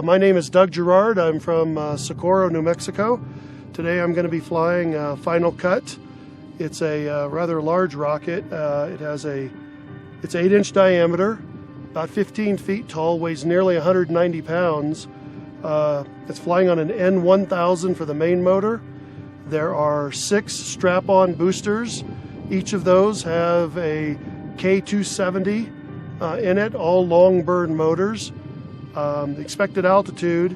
My name is Doug Gerard. I'm from Socorro, New Mexico. Today I'm going to be flying Final Cut. It's a rather large rocket. It's 8-inch diameter, about 15 feet tall, weighs nearly 190 pounds. It's flying on an N1000 for the main motor. There are 6 strap-on boosters. Each of those have a K270 in it, all long burn motors. The expected altitude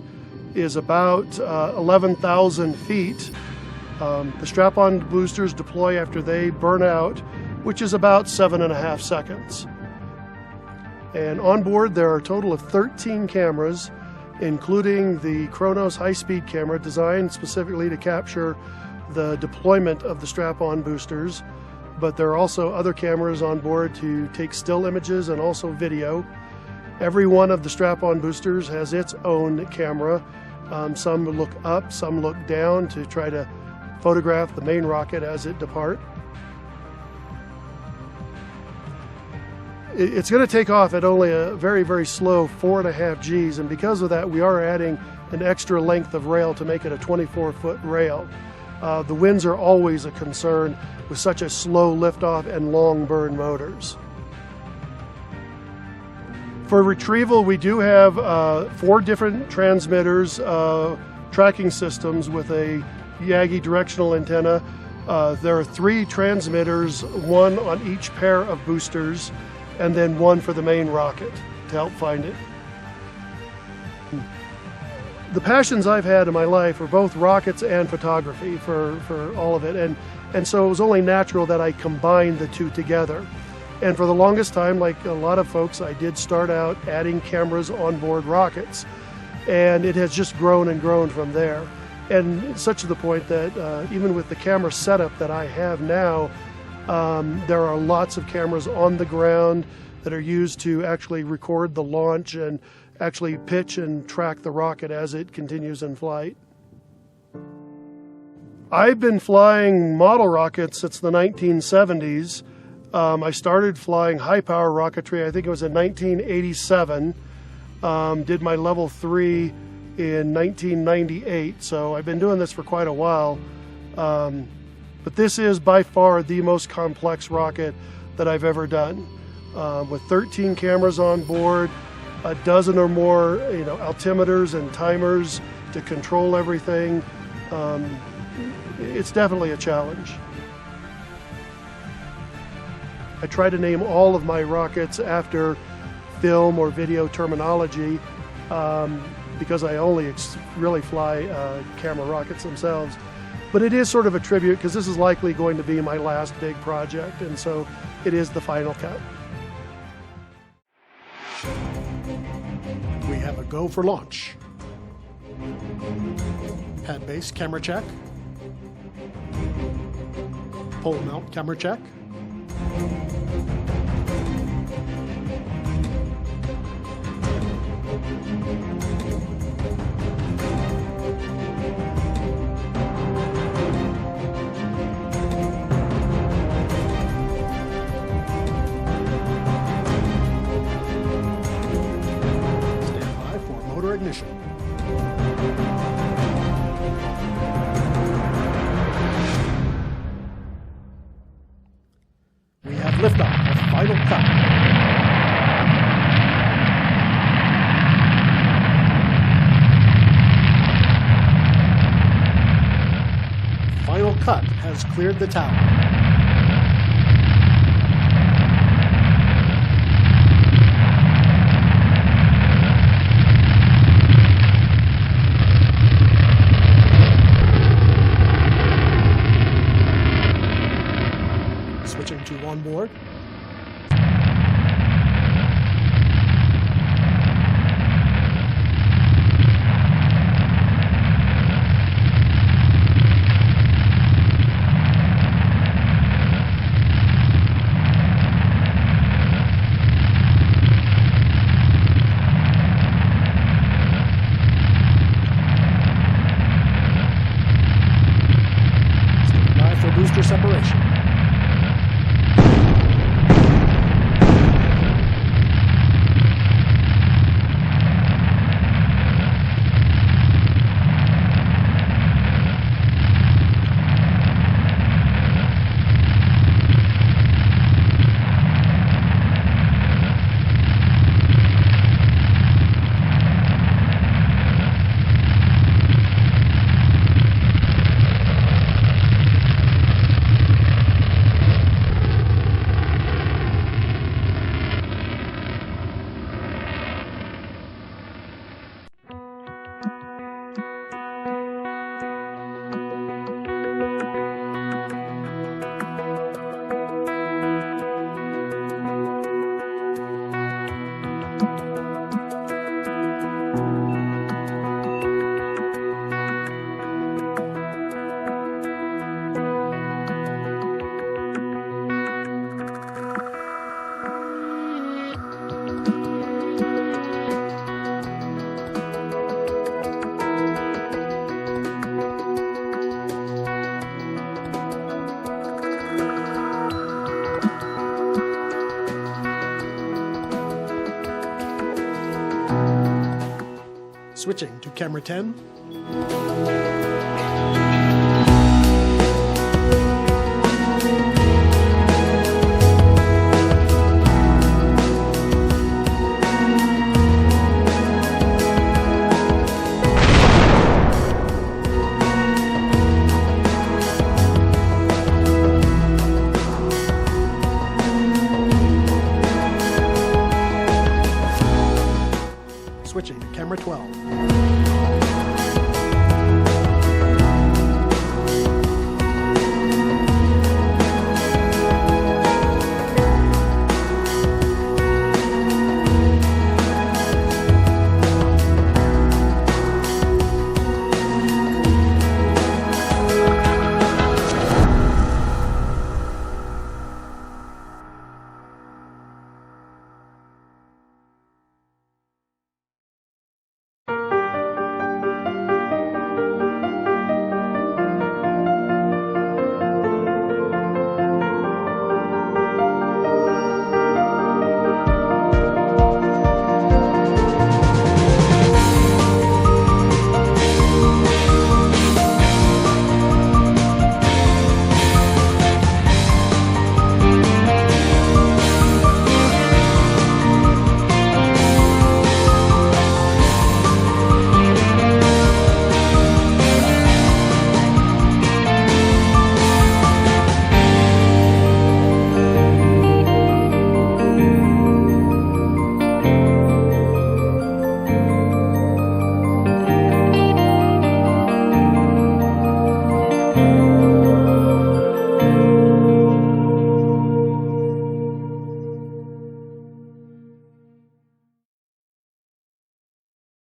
is about 11,000 feet. The strap-on boosters deploy after they burn out, which is about 7.5 seconds. And on board there are a total of 13 cameras, including the Kronos high-speed camera designed specifically to capture the deployment of the strap-on boosters. But there are also other cameras on board to take still images and also video. Every one of the strap-on boosters has its own camera. Some look up, some look down to try to photograph the main rocket as it departs. It's going to take off at only a very, very slow 4.5 Gs, and because of that we are adding an extra length of rail to make it a 24-foot rail. The winds are always a concern with such a slow liftoff and long burn motors. For retrieval, we do have 4 different transmitters, tracking systems with a Yagi directional antenna. There are 3 transmitters, 1 on each pair of boosters, and then 1 for the main rocket to help find it. The passions I've had in my life are both rockets and photography for all of it, and so it was only natural that I combined the 2 together. And for the longest time, like a lot of folks, I did start out adding cameras on board rockets, and it has just grown and grown from there. And such to the point that even with the camera setup that I have now, there are lots of cameras on the ground that are used to actually record the launch and actually pitch and track the rocket as it continues in flight. I've been flying model rockets since the 1970s. I started flying high-power rocketry, I think it was in 1987. Did my level 3 in 1998, so I've been doing this for quite a while. But this is by far the most complex rocket that I've ever done. With 13 cameras on board, a dozen or more altimeters and timers to control everything. It's definitely a challenge. I try to name all of my rockets after film or video terminology because I only really fly camera rockets themselves. But it is sort of a tribute because this is likely going to be my last big project, and so it is the Final Cut. We have a go for launch. Pad base camera check. Pole mount camera check. Stand by for motor ignition. We have liftoff of Final Cut. Final Cut has cleared the tower. Switching to onboard. Stand by for booster separation. switching to camera 10.